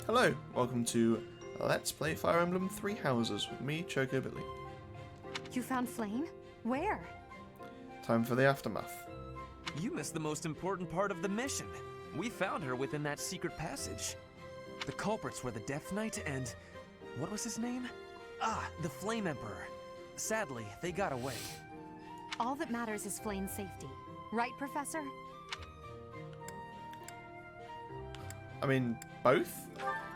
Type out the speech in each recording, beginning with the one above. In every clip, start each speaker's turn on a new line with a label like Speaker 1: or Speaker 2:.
Speaker 1: Hello, welcome to Let's Play Fire Emblem Three Houses with me, Chocobilly.
Speaker 2: You found Flame? Where?
Speaker 1: Time for the aftermath.
Speaker 3: You missed the most important part of the mission. We found her within that secret passage. The culprits were the Death Knight and... what was his name? Ah, the Flame Emperor. Sadly, they got away.
Speaker 2: All that matters is Flame's safety. Right, Professor?
Speaker 1: I mean, both?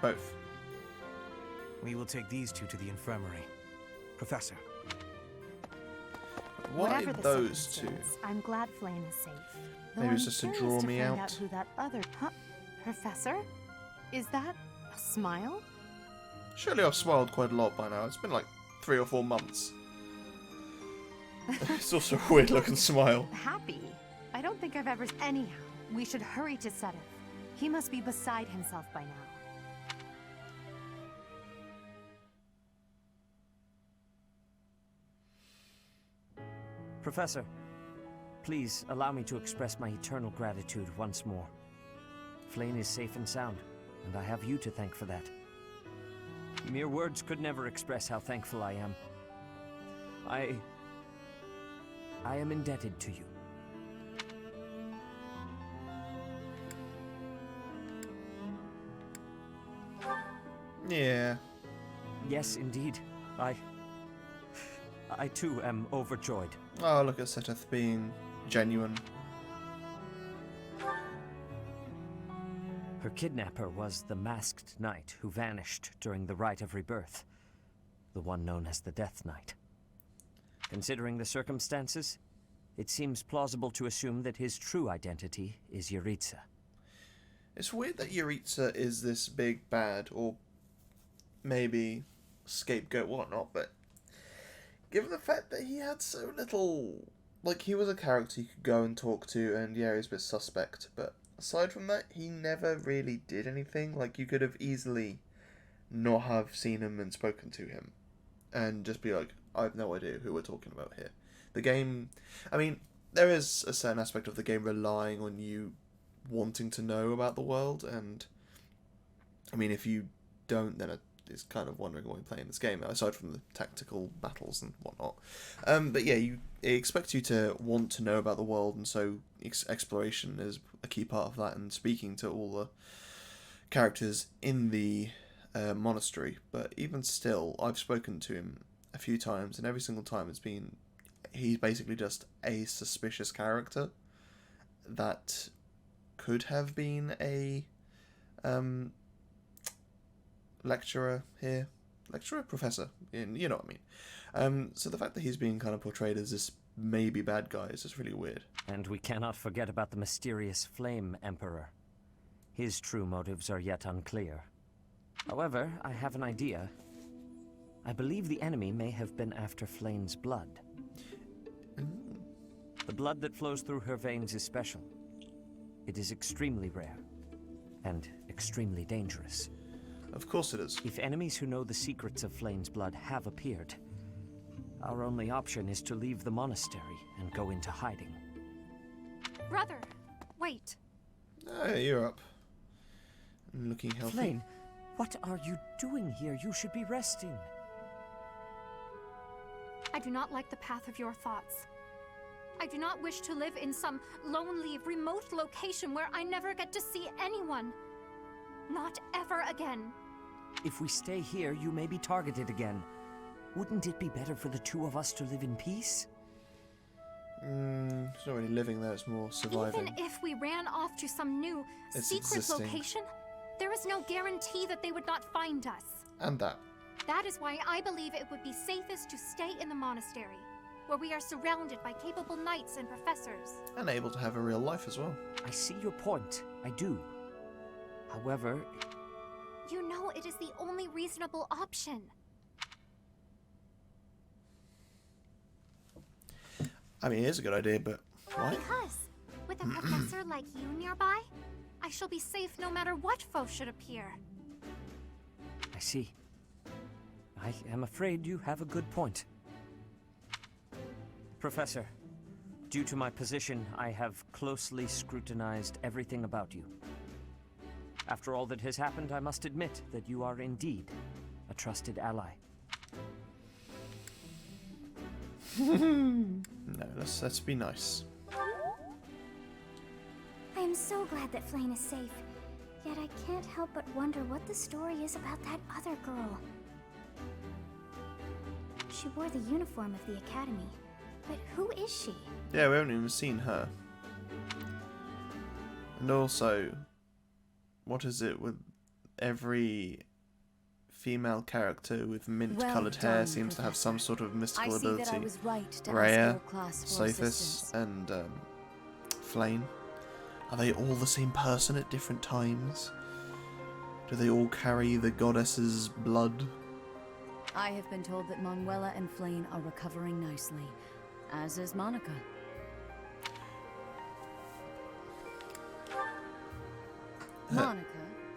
Speaker 1: Both.
Speaker 4: We will take these two to the infirmary. Professor.
Speaker 1: Why
Speaker 2: Whatever the
Speaker 1: those two?
Speaker 2: circumstance, I'm glad Flame is safe. Though
Speaker 1: Maybe it's
Speaker 2: I'm
Speaker 1: just to
Speaker 2: curious
Speaker 1: draw
Speaker 2: to
Speaker 1: me
Speaker 2: find
Speaker 1: out.
Speaker 2: Who that other... Huh? Professor? Is that a smile?
Speaker 1: Surely I've smiled quite a lot by now. It's been like 3 or 4 months. It's also a weird looking smile.
Speaker 2: Happy? I don't think I've ever... Anyhow, we should hurry to Sedith. He must be beside himself by now.
Speaker 4: Professor, please allow me to express my eternal gratitude once more. Flame is safe and sound, and I have you to thank for that. Mere words could never express how thankful I am. I am indebted to you.
Speaker 1: Yeah.
Speaker 4: Yes, indeed. I too am overjoyed.
Speaker 1: Oh, look at Sedith being genuine.
Speaker 4: Her kidnapper was the masked knight who vanished during the Rite of Rebirth, the one known as the Death Knight. Considering the circumstances, it seems plausible to assume that his true identity is Yuritsa.
Speaker 1: It's weird that Yuritsa is this big bad, or maybe scapegoat, whatnot, but given the fact that he had so little... Like, he was a character you could go and talk to, and yeah, he's a bit suspect, but aside from that, he never really did anything. Like, you could have easily not have seen him and spoken to him, and just be like, I have no idea who we're talking about here. The game... I mean, there is a certain aspect of the game relying on you wanting to know about the world, and I mean, if you don't, then it's kind of wondering why you're playing this game, aside from the tactical battles and whatnot. But yeah, it expects you to want to know about the world, and so exploration is a key part of that, and speaking to all the characters in the monastery. But even still, I've spoken to him a few times, and every single time he's basically just a suspicious character that could have been a professor, you know what I mean. So the fact that he's being kind of portrayed as this maybe bad guy is just really weird.
Speaker 4: And we cannot forget about the mysterious Flame Emperor. His true motives are yet unclear. However, I have an idea. I believe the enemy may have been after Flame's blood. The blood that flows through her veins is special. It is extremely rare, and extremely dangerous.
Speaker 1: Of course it is.
Speaker 4: If enemies who know the secrets of Flame's blood have appeared, our only option is to leave the monastery and go into hiding.
Speaker 2: Brother, wait.
Speaker 1: Hey, you're up. Looking healthy.
Speaker 4: Flame, what are you doing here? You should be resting.
Speaker 5: I do not like the path of your thoughts. I do not wish to live in some lonely, remote location where I never get to see anyone. Not ever again.
Speaker 4: If we stay here, you may be targeted again. Wouldn't it be better for the two of us to live in peace?
Speaker 1: It's not really living there, it's more surviving.
Speaker 5: Even if we ran off to some new,
Speaker 1: It's
Speaker 5: secret
Speaker 1: existing.
Speaker 5: location, there is no guarantee that they would not find us.
Speaker 1: And that.
Speaker 5: That is why I believe it would be safest to stay in the monastery, where we are surrounded by capable knights and professors.
Speaker 1: And able to have a real life as well.
Speaker 4: I see your point. I do. However...
Speaker 5: You know it is the only reasonable option.
Speaker 1: I mean, it is a good idea, but why?
Speaker 5: Because, with a professor like you nearby, I shall be safe no matter what foe should appear.
Speaker 4: I see. I am afraid you have a good point. Professor, due to my position, I have closely scrutinized everything about you. After all that has happened, I must admit that you are indeed a trusted ally.
Speaker 1: No, let's be nice.
Speaker 6: I am so glad that Flame is safe. Yet I can't help but wonder what the story is about that other girl. She wore the uniform of the academy. But who is she?
Speaker 1: Yeah, we haven't even seen her. And also, what is it with every female character with mint-coloured hair seems to have some sort of mystical ability?
Speaker 7: I was right to
Speaker 1: Rhea,
Speaker 7: ask your class for
Speaker 1: Sophis,
Speaker 7: assistance.
Speaker 1: and Flame. Are they all the same person at different times? Do they all carry the goddess's blood?
Speaker 7: I have been told that Manuela and Flame are recovering nicely, as is Monica. Monica,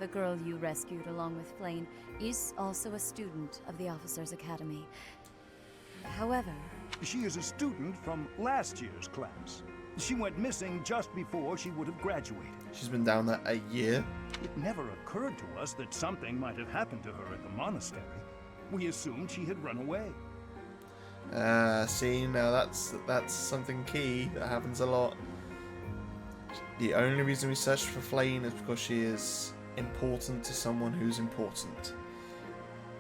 Speaker 7: the girl you rescued along with Flame, is also a student of the Officers' Academy. However,
Speaker 8: she is a student from last year's class. She went missing just before she would have graduated.
Speaker 1: She's been down there a year?
Speaker 8: It never occurred to us that something might have happened to her at the monastery. We assumed she had run away.
Speaker 1: See, now that's something key that happens a lot. The only reason we searched for Flame is because she is important to someone who's important.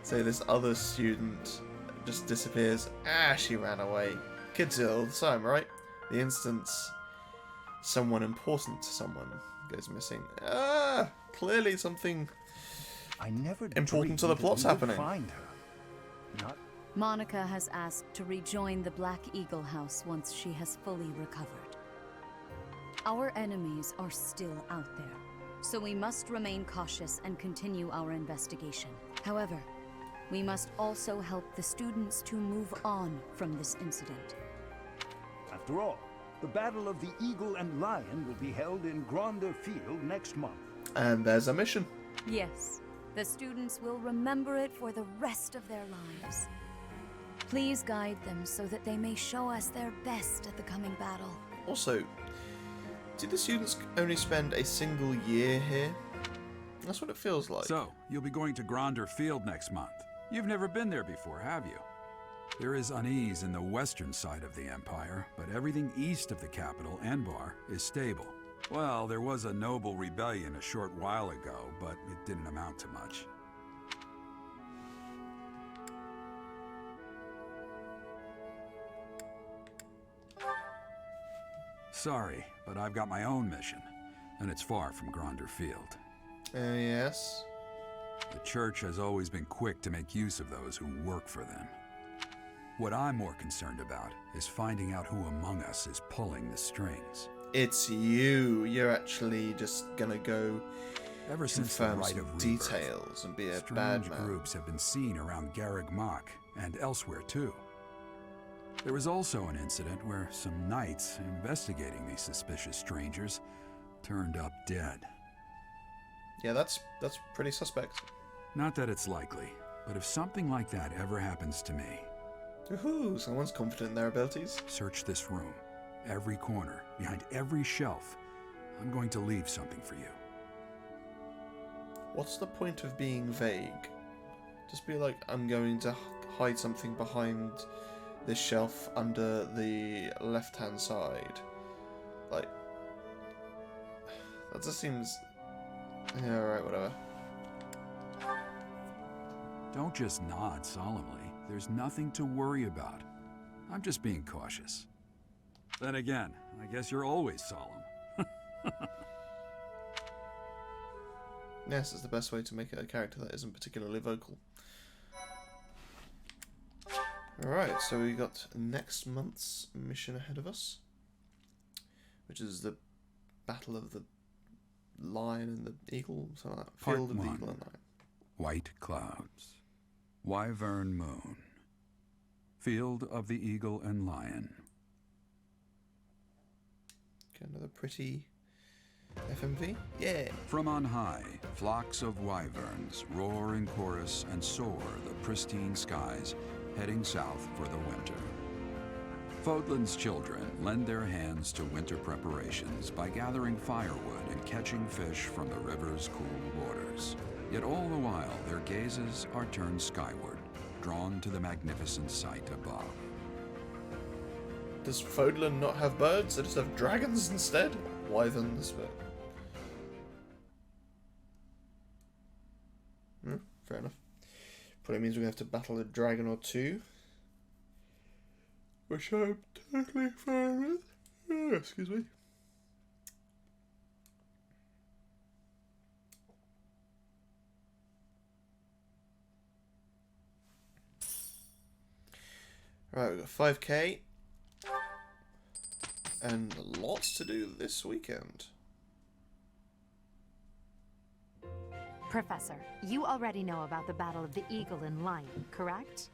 Speaker 1: So this other student just disappears. She ran away. Kids do it all the time, right? The instance someone important to someone goes missing. Clearly something
Speaker 8: I never
Speaker 1: important to the plot's
Speaker 8: dreamed we would
Speaker 1: happening.
Speaker 8: Find her. Not
Speaker 7: Monica has asked to rejoin the Black Eagle House once she has fully recovered. Our enemies are still out there, so we must remain cautious and continue our investigation. However, we must also help the students to move on from this incident.
Speaker 8: After all, the Battle of the Eagle and Lion will be held in Gronder Field next month.
Speaker 1: And there's a mission.
Speaker 7: Yes, the students will remember it for the rest of their lives. Please guide them so that they may show us their best at the coming battle.
Speaker 1: Also, do the students only spend a single year here? That's what it feels like.
Speaker 9: So, you'll be going to Gronder Field next month. You've never been there before, have you? There is unease in the western side of the Empire, but everything east of the capital, Enbar, is stable. Well, there was a noble rebellion a short while ago, but it didn't amount to much. Sorry, but I've got my own mission, and it's far from Gronder Field.
Speaker 1: Yes.
Speaker 9: The Church has always been quick to make use of those who work for them. What I'm more concerned about is finding out who among us is pulling the strings.
Speaker 1: It's you. You're actually just gonna go
Speaker 9: Ever since the
Speaker 1: confirm
Speaker 9: Rite
Speaker 1: some
Speaker 9: of Rebirth,
Speaker 1: details and be a bad
Speaker 9: strange
Speaker 1: man.
Speaker 9: groups have been seen around Garreg Mach and elsewhere too. There was also an incident where some knights investigating these suspicious strangers turned up dead.
Speaker 1: Yeah, that's pretty suspect.
Speaker 9: Not that it's likely, but if something like that ever happens to me,
Speaker 1: Woohoo! Someone's confident in their abilities.
Speaker 9: search this room, every corner, behind every shelf. I'm going to leave something for you.
Speaker 1: What's the point of being vague? Just be like, I'm going to hide something behind this shelf under the left-hand side. Like, that just seems... Yeah, alright, whatever.
Speaker 9: Don't just nod solemnly. There's nothing to worry about. I'm just being cautious. Then again, I guess you're always solemn.
Speaker 1: Yes, it's the best way to make it a character that isn't particularly vocal. Alright, so we got next month's mission ahead of us, which is the Battle of the Lion and the Eagle, something like that.
Speaker 9: Part
Speaker 1: Field of the
Speaker 9: 1.
Speaker 1: Eagle and Lion.
Speaker 9: White clouds. Wyvern moon. Field of the Eagle and Lion.
Speaker 1: Okay, another pretty FMV. Yeah!
Speaker 9: From on high, flocks of wyverns roar in chorus and soar the pristine skies, heading south for the winter. Fodlan's children lend their hands to winter preparations by gathering firewood and catching fish from the river's cool waters. Yet all the while, their gazes are turned skyward, drawn to the magnificent sight above.
Speaker 1: Does Fodlan not have birds? They just have dragons instead? Wyverns, but... fair enough. Probably means we're going to have to battle a dragon or two. Which I'm totally fine with. Excuse me. Right, we've got 5k. And lots to do this weekend.
Speaker 2: Professor, you already know about the Battle of the Eagle and Lion, correct?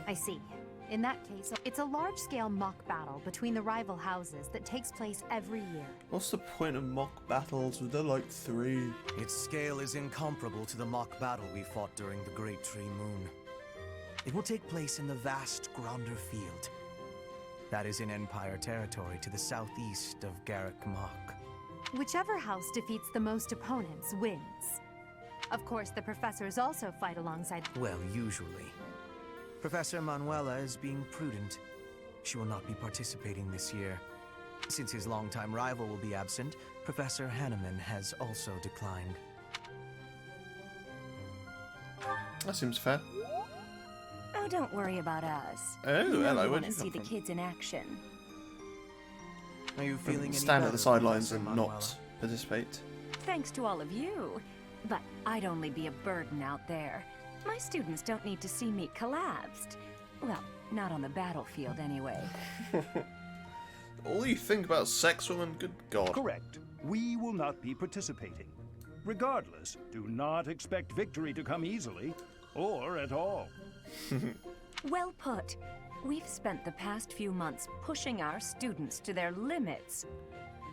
Speaker 2: I see. In that case, it's a large-scale mock battle between the rival houses that takes place every year.
Speaker 1: What's the point of mock battles with like 3?
Speaker 10: Its scale is incomparable to the mock battle we fought during the Great Tree Moon. It will take place in the vast Gronder Field. That is in Empire territory to the southeast of Garrick Mach.
Speaker 2: Whichever house defeats the most opponents wins. Of course, the professors also fight alongside...
Speaker 10: Well, usually. Professor Manuela is being prudent. She will not be participating this year. Since his longtime rival will be absent, Professor Hanneman has also declined.
Speaker 1: That seems fair.
Speaker 11: Oh, don't worry about us.
Speaker 1: Oh,
Speaker 11: you know
Speaker 1: hello,
Speaker 11: we
Speaker 1: where'd
Speaker 11: want
Speaker 1: you
Speaker 11: to see
Speaker 1: come
Speaker 11: the
Speaker 1: from?
Speaker 11: kids in action.
Speaker 10: Are you feeling any
Speaker 1: Stand at
Speaker 10: better,
Speaker 1: the sidelines
Speaker 10: Professor
Speaker 1: and
Speaker 10: Manuela?
Speaker 1: not participate.
Speaker 11: Thanks to all of you. But I'd only be a burden out there. My students don't need to see me collapsed. Well, not on the battlefield anyway.
Speaker 1: All you think about sex, woman? Good God.
Speaker 8: Correct. We will not be participating. Regardless, do not expect victory to come easily, or at all.
Speaker 11: Well put. We've spent the past few months pushing our students to their limits.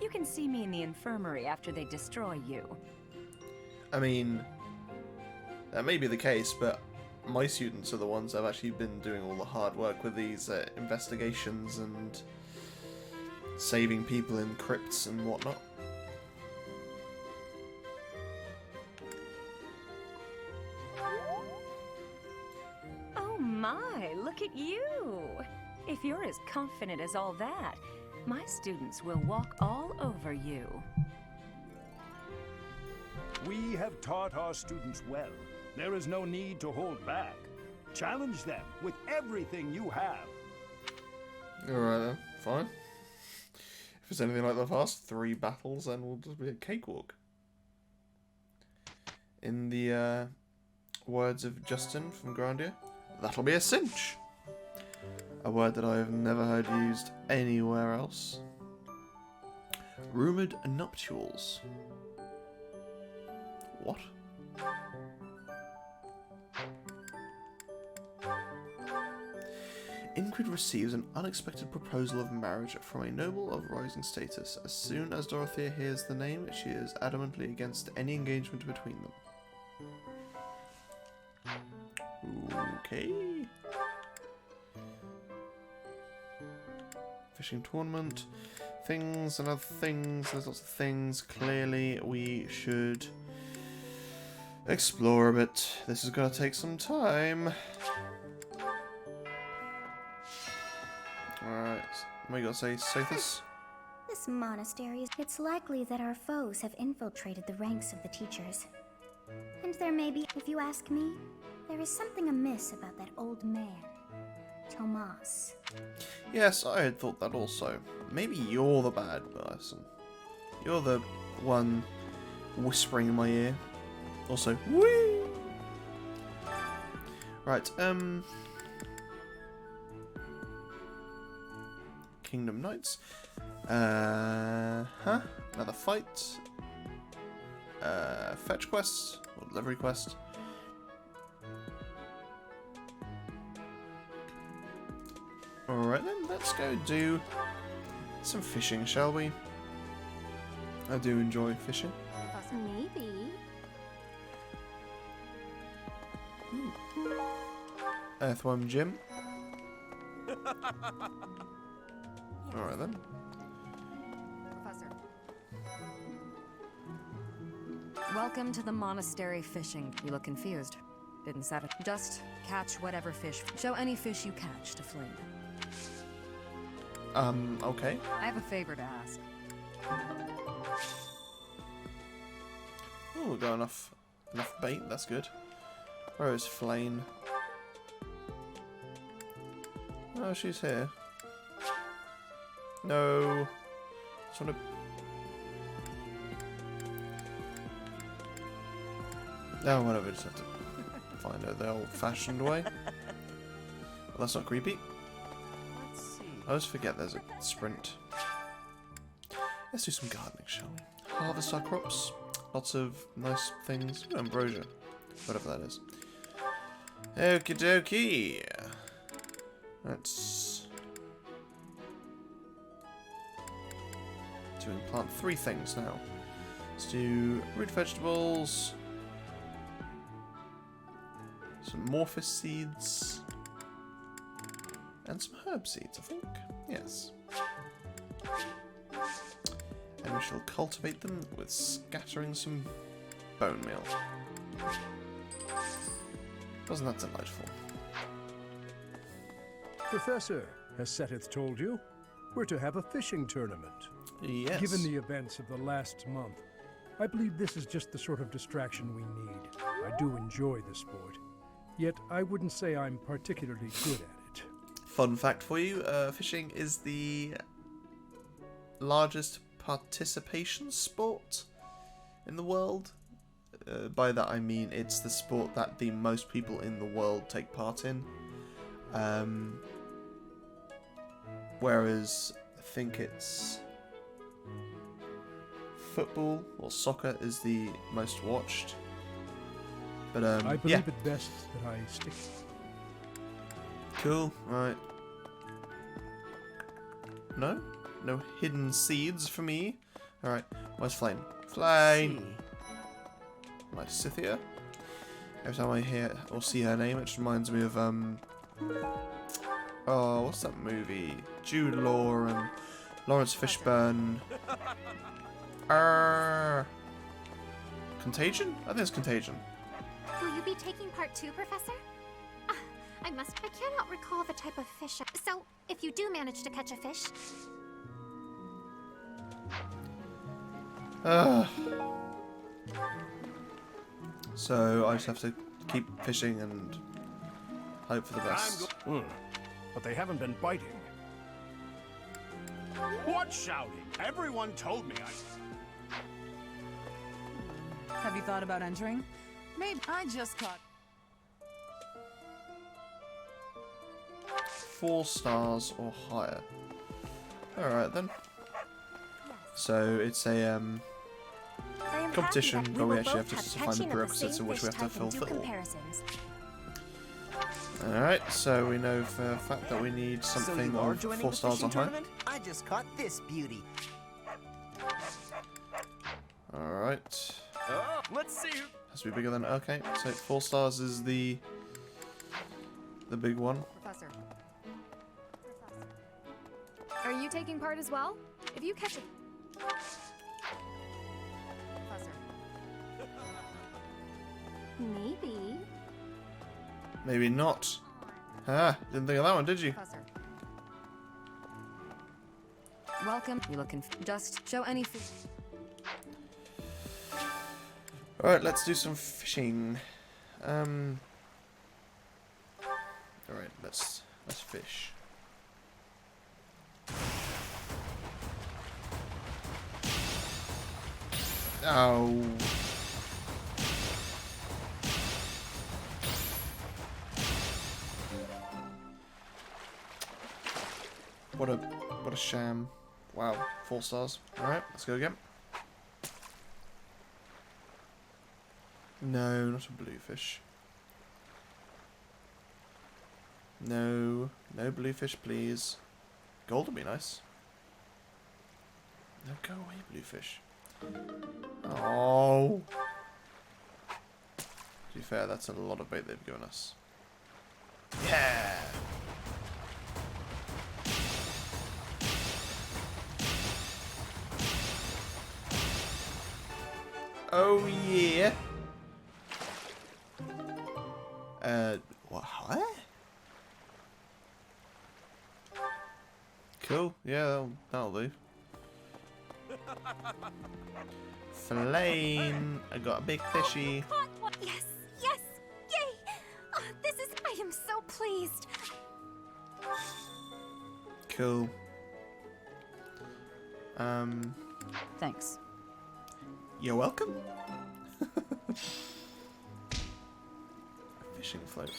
Speaker 11: You can see me in the infirmary after they destroy you.
Speaker 1: I mean, that may be the case, but my students are the ones that have actually been doing all the hard work with these investigations and saving people in crypts and whatnot.
Speaker 11: Oh my, look at you! If you're as confident as all that, my students will walk all over you.
Speaker 8: We have taught our students well. There is no need to hold back. Challenge them with everything you have.
Speaker 1: Alright then, fine. If it's anything like the past 3 battles, then we'll just be a cakewalk. In the words of Justin from Grandia, that'll be a cinch. A word that I have never heard used anywhere else. Rumoured nuptials. What? Ingrid receives an unexpected proposal of marriage from a noble of rising status. As soon as Dorothea hears the name, she is adamantly against any engagement between them. Okay. Fishing tournament. Things and other things. There's lots of things. Clearly, we should explore a bit. This is going to take some time. Alright, what you got to say, Sothis?
Speaker 6: This monastery, it's likely that our foes have infiltrated the ranks of the teachers. And there may be, if you ask me, there is something amiss about that old man, Tomas.
Speaker 1: Yes, I had thought that also. Maybe you're the bad person. You're the one whispering in my ear. Also, whee! Right, Kingdom Knights. Another fight. Fetch quest, or delivery quest. Alright then, let's go do some fishing, shall we? I do enjoy fishing.
Speaker 5: Maybe.
Speaker 1: Ooh. Earthworm Jim. Alright then.
Speaker 2: Professor.
Speaker 7: Welcome to the monastery fishing. You look confused. Didn't set it. Just catch whatever fish. Show any fish you catch to Flynn.
Speaker 1: Okay.
Speaker 7: I have a favor to ask.
Speaker 1: Oh, we got enough bait, that's good. Where is Flame? Oh, she's here. No. Just wanna... No, whatever, just have to find her the old-fashioned way. Well, that's not creepy.
Speaker 3: Let's see.
Speaker 1: I always forget there's a sprint. Let's do some gardening, shall we? Harvest our crops. Lots of nice things. Ooh, ambrosia. Whatever that is. Okie dokie. Let's... plant 3 things now. Let's do root vegetables. Some morphus seeds. And some herb seeds, I think. Yes. And we shall cultivate them with scattering some bone meal. Wasn't that delightful?
Speaker 8: Professor, has Seteth told you? We're to have a fishing tournament.
Speaker 1: Yes.
Speaker 8: Given the events of the last month, I believe this is just the sort of distraction we need. I do enjoy the sport, yet I wouldn't say I'm particularly good at it.
Speaker 1: Fun fact for you, fishing is the largest participation sport in the world. By that I mean it's the sport that the most people in the world take part in. Whereas I think it's football or soccer is the most watched. But
Speaker 8: I believe
Speaker 1: yeah.
Speaker 8: it best that I stick.
Speaker 1: Cool, right. No? No hidden seeds for me? Alright, where's Flame? Flame! My Scythia. Every time I hear or see her name, it just reminds me of, oh, what's that movie? Jude Law and Lawrence Fishburne. Contagion? I think it's Contagion.
Speaker 5: Will you be taking part too, Professor? I cannot recall the type of fish. So, if you do manage to catch a fish...
Speaker 1: So I just have to keep fishing and hope for the best.
Speaker 8: But they haven't been biting.
Speaker 12: What shouting? Everyone told me
Speaker 13: Have you thought about entering? Maybe I just caught...
Speaker 1: 4 stars or higher. Alright then. So it's a competition where we actually have to find the prerequisites in which we have to fulfill. Alright, so we know for a fact that we need something of 4 stars or higher.
Speaker 10: I just caught this beauty.
Speaker 1: Alright.
Speaker 3: Let's see.
Speaker 1: Has to be bigger than... Okay, so 4 stars is the big one.
Speaker 2: Professor.
Speaker 14: Are you taking part as well? If you catch it...
Speaker 2: Professor.
Speaker 5: Maybe.
Speaker 1: Maybe not. Ah, didn't think of that one, did you?
Speaker 2: Professor.
Speaker 7: Welcome. You looking? Just show any fish.
Speaker 1: Alright, let's do some fishing. Alright, let's fish. Oh. What a sham. Wow, 4 stars. Alright, let's go again. No, not a bluefish. No, no bluefish, please. Gold would be nice. No, go away, bluefish. Oh. To be fair, that's a lot of bait they've given us. Yeah. Oh yeah. What? Cool. Yeah, that'll do. Flame. I got a big fishy.
Speaker 5: Caught one. Yes, yes, yay! This is. I am so pleased.
Speaker 1: Cool.
Speaker 11: Thanks.
Speaker 1: You're welcome. Fishing float.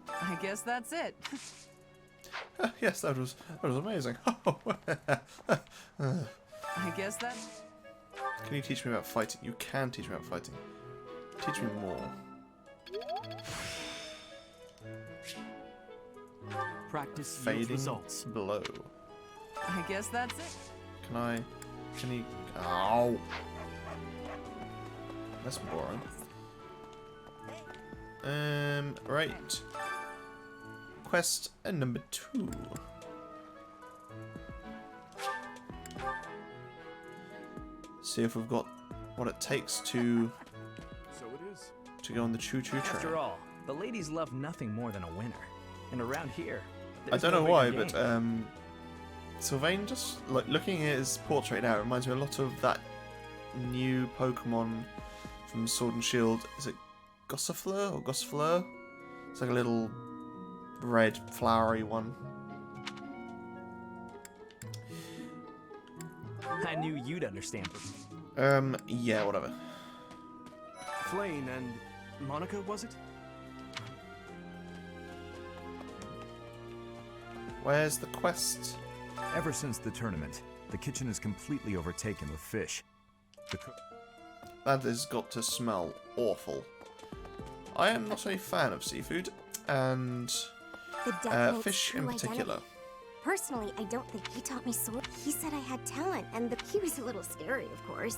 Speaker 13: I guess that's it.
Speaker 1: Yes, that was amazing.
Speaker 13: I guess that.
Speaker 1: Can you teach me about fighting? You can teach me about fighting. Teach me more.
Speaker 10: Practice yields
Speaker 1: Fading
Speaker 10: results.
Speaker 1: blow.
Speaker 13: I guess that's it.
Speaker 1: Can you? Ow. That's boring. Right. Quest number 2. See if we've got what it takes to
Speaker 12: So it is.
Speaker 1: go on the choo-choo train.
Speaker 10: After all, the ladies love nothing more than a winner. And around here,
Speaker 1: I don't know
Speaker 10: no
Speaker 1: why,
Speaker 10: bigger
Speaker 1: but
Speaker 10: game.
Speaker 1: Sylvain, just like looking at his portrait now, reminds me a lot of that new Pokemon from Sword and Shield. Is it Gossifleur or Gossifleur? It's like a little red flowery one.
Speaker 10: I knew you'd understand.
Speaker 1: Yeah, whatever.
Speaker 10: Flame and Monica, was it?
Speaker 1: Where's the quest?
Speaker 15: Ever since the tournament, the kitchen is completely overtaken with fish. The cook...
Speaker 1: That has got to smell awful. I am not a fan of seafood, and
Speaker 6: The Death Knight's
Speaker 1: fish
Speaker 6: true
Speaker 1: in particular.
Speaker 6: identity. Personally, I don't think he taught me sword. He said I had talent, and he was a little scary, of course.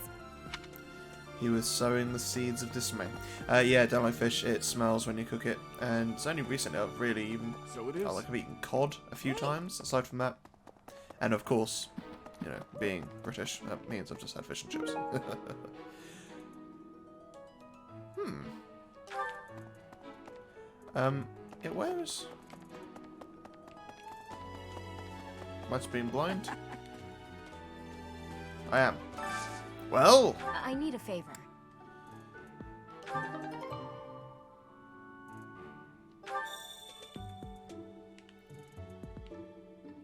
Speaker 1: He was sowing the seeds of dismay. Yeah, don't like fish. It smells when you cook it, and it's only recently I've really even.
Speaker 12: So it is.
Speaker 1: I've eaten cod a few times. Aside from that, and of course, you know, being British, that means I've just had fish and chips. Yeah, where is? Am I just being blind? I am. Well.
Speaker 11: I need a favor.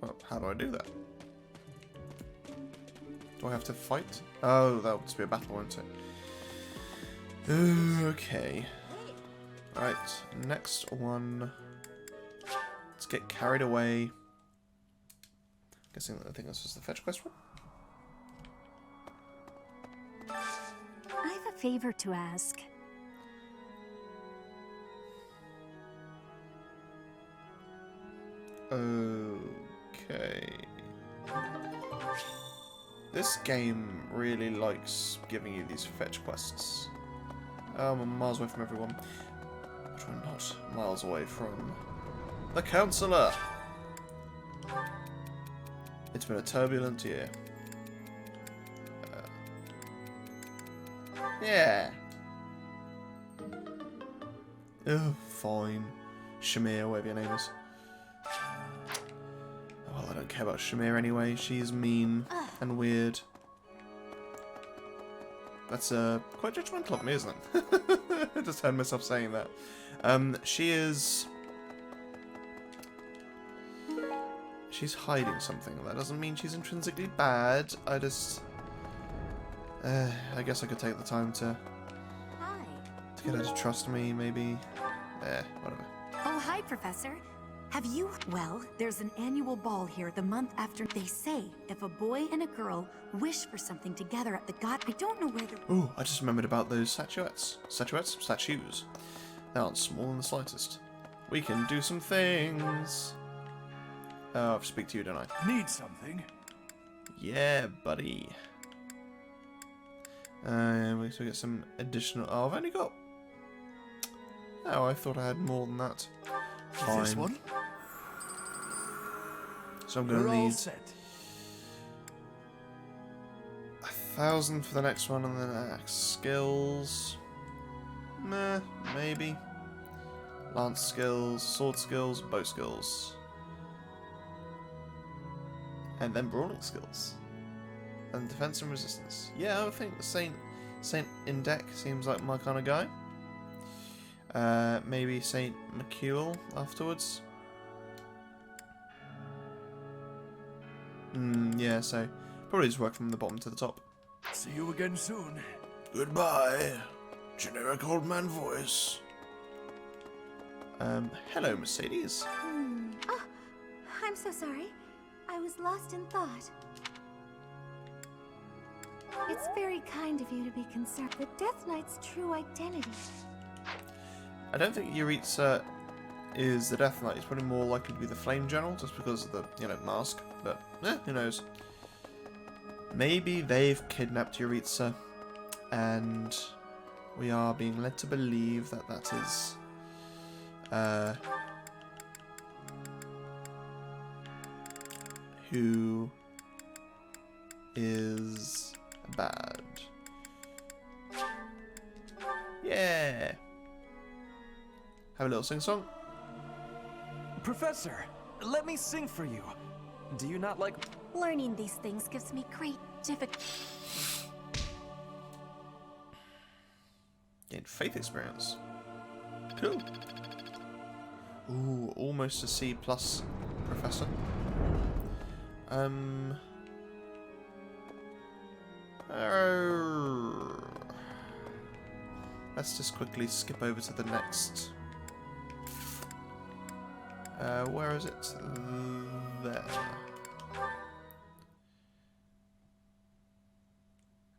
Speaker 1: Well, how do I do that? Do I have to fight? Oh, that would just be a battle, won't it? Okay. Right, next one. Let's get carried away. Guessing that I think this is the fetch quest one.
Speaker 2: I have a favor to ask.
Speaker 1: Okay. This game really likes giving you these fetch quests. I'm miles away from everyone. But I'm not miles away from the Counselor. It's been a turbulent year. Yeah. Oh, fine. Shamir, whatever your name is. Well, I don't care about Shamir anyway. She's mean and weird. That's quite judgmental of me, isn't it? I just heard myself saying that. She is... She's hiding something. That doesn't mean she's intrinsically bad. I just... I guess I could take the time to get her to trust me, maybe. Whatever.
Speaker 16: Oh, hi, Professor. Have you... Well, there's an annual ball here the month after. They say if a boy and a girl wish for something together at the god... I don't know where the...
Speaker 1: Ooh, I just remembered about those statuettes. Statues. They aren't small in the slightest. We can do some things. Oh, I have to speak to you, don't I?
Speaker 12: Need something?
Speaker 1: Yeah, buddy. We get some additional... Oh, I've only got... Oh, I thought I had more than that. Fine.
Speaker 12: This one?
Speaker 1: So I'm going to
Speaker 12: We're all
Speaker 1: need
Speaker 12: set.
Speaker 1: 1,000 for the next one, and then axe skills. Meh, maybe. Lance skills, sword skills, bow skills. And then brawling skills. And defense and resistance. Yeah, I think the Saint Indec seems like my kind of guy. Maybe Saint McEwell afterwards. Yeah, so probably just work from the bottom to the top.
Speaker 12: See you again soon.
Speaker 1: Goodbye, generic old man voice. Hello, Mercedes.
Speaker 6: Oh, I'm so sorry. I was lost in thought. It's very kind of you to be concerned. The Death Knight's true identity.
Speaker 1: I don't think Yuritsa is the Death Knight. He's probably more likely to be the Flame General, just because of the, mask. But, who knows. Maybe they've kidnapped Yuritsa, and we are being led to believe that that is... who is bad. Yeah! Have a little sing-song?
Speaker 3: Professor, let me sing for you. Do you not like...
Speaker 16: Learning these things gives me great difficulty.
Speaker 1: Gain faith experience. Cool. Ooh, almost a C+, Professor. Let's just quickly skip over to the next. Where is it? There.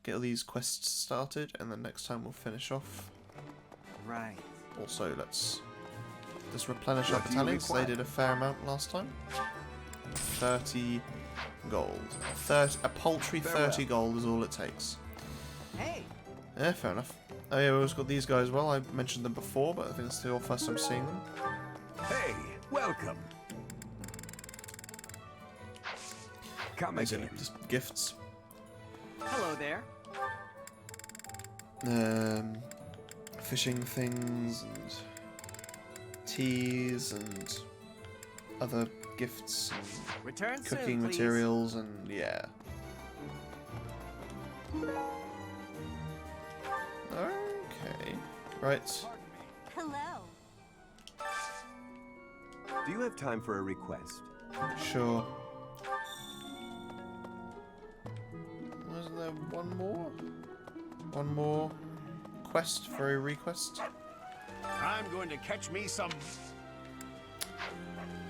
Speaker 1: Get all these quests started, and then next time we'll finish off.
Speaker 10: Right.
Speaker 1: Also, let's just replenish our battalions. They did a fair amount last time. 30 gold. A paltry 30 gold is all it takes.
Speaker 10: Hey!
Speaker 1: Yeah, fair enough. Oh yeah, we've also got these guys as well. I mentioned them before, but I think it's the first time seeing them.
Speaker 15: Hey, welcome. Come again.
Speaker 1: Just gifts.
Speaker 10: Hello there.
Speaker 1: Fishing things and teas and other gifts and
Speaker 10: Return
Speaker 1: cooking
Speaker 10: soon, please.
Speaker 1: materials and yeah. Okay. Right.
Speaker 16: Hello.
Speaker 17: Do you have time for a request?
Speaker 1: Sure. Wasn't there one more? One more quest for a request?
Speaker 12: I'm going to catch me some...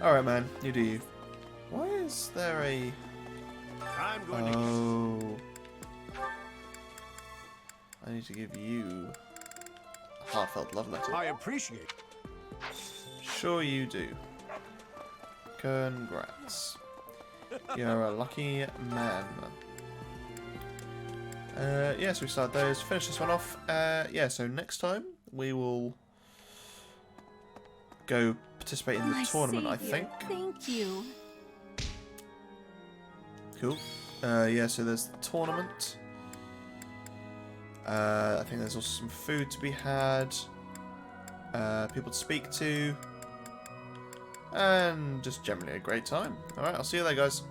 Speaker 1: Alright, man. You do you. Why is there a...
Speaker 12: I'm going
Speaker 1: Oh. I need to give you a heartfelt love letter.
Speaker 12: I appreciate.
Speaker 1: Sure you do. Congrats. You're a lucky man. Yeah, so we started those. Finish this one off. Yeah, so next time we will go participate in the
Speaker 16: My
Speaker 1: tournament, I
Speaker 16: savior,
Speaker 1: think.
Speaker 16: Thank you.
Speaker 1: Cool. Yeah, so there's the tournament. I think there's also some food to be had. People to speak to. And just generally a great time. Alright, I'll see you there, guys.